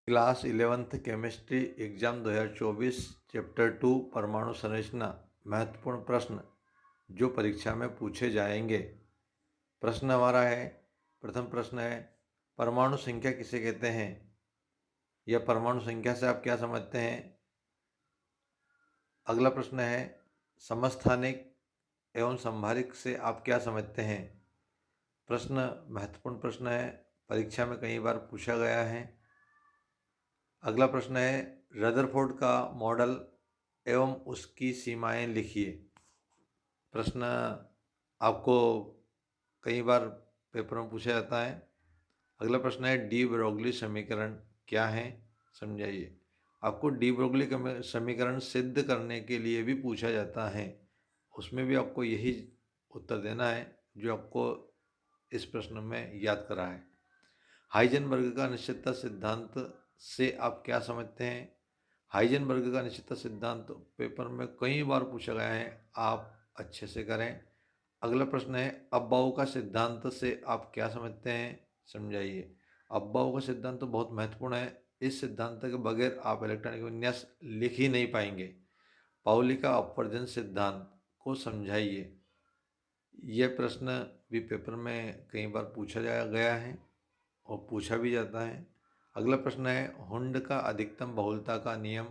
Class 11th chemistry exam 2024 chapter 2 परमाणु संरचना महत्वपूर्ण प्रश्न जो परीक्षा में पूछे जाएंगे। प्रश्न हमारा है, प्रथम प्रश्न है, परमाणु संख्या किसे कहते हैं? या परमाणु संख्या से आप क्या समझते हैं? अगला प्रश्न है, समस्थानिक एवं संभारिक से आप क्या समझते हैं? प्रश्न महत्वपूर्ण प्रश्न है, परीक्षा में कई बार पूछा गया है। अगला प्रश्न है, रदरफोर्ड का मॉडल एवं उसकी सीमाएं लिखिए। प्रश्न आपको कई बार पेपर में पूछा जाता है। अगला प्रश्न है, डी ब्रोगली समीकरण क्या है, समझाइए। आपको डी ब्रोगली समीकरण सिद्ध करने के लिए भी पूछा जाता है, उसमें भी आपको यही उत्तर देना है जो आपको इस प्रश्न में याद करा है। हाइजेनबर्ग का अनिश्चितता सिद्धांत से आप क्या समझते हैं? हाइजेनबर्ग का अनिश्चितता सिद्धांत पेपर में कई बार पूछा गया है, आप अच्छे से करें। अगला प्रश्न है, अफबाऊ का सिद्धांत से आप क्या समझते हैं, समझाइए। अफबाऊ का सिद्धांत तो बहुत महत्वपूर्ण है, इस सिद्धांत के बगैर आप इलेक्ट्रॉनिक विन्यास लिख ही नहीं पाएंगे। पाउली का अपवर्जन सिद्धांत को समझाइए। यह प्रश्न भी पेपर में कई बार पूछा गया है और पूछा भी जाता है। अगला प्रश्न है, हुंड का अधिकतम बहुलता का नियम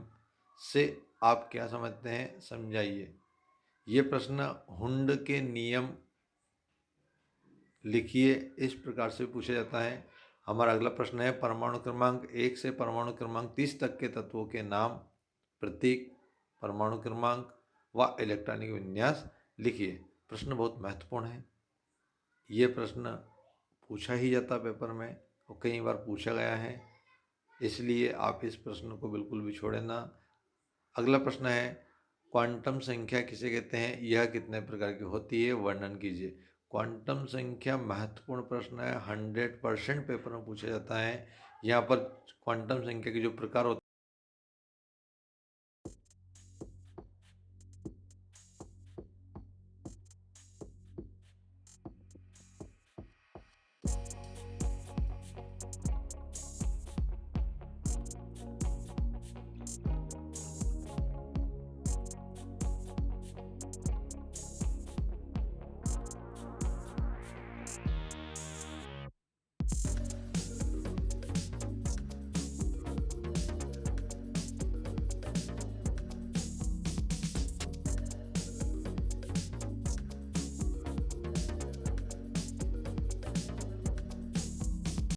से आप क्या समझते हैं, समझाइए। ये प्रश्न हुंड के नियम लिखिए, इस प्रकार से पूछा जाता है। हमारा अगला प्रश्न है, परमाणु क्रमांक 1 से परमाणु क्रमांक 30 तक के तत्वों के नाम, प्रतीक, परमाणु क्रमांक व इलेक्ट्रॉनिक विन्यास लिखिए। प्रश्न बहुत महत्वपूर्ण है, ये प्रश्न पूछा ही जाता पेपर में और कई बार पूछा गया है, इसलिए आप इस प्रश्न को बिल्कुल भी छोड़ें ना। अगला प्रश्न है, क्वांटम संख्या किसे कहते हैं, यह कितने प्रकार की होती है, वर्णन कीजिए। क्वांटम संख्या महत्वपूर्ण प्रश्न है, 100% पेपर में पूछा जाता है। यहाँ पर क्वांटम संख्या के जो प्रकार होते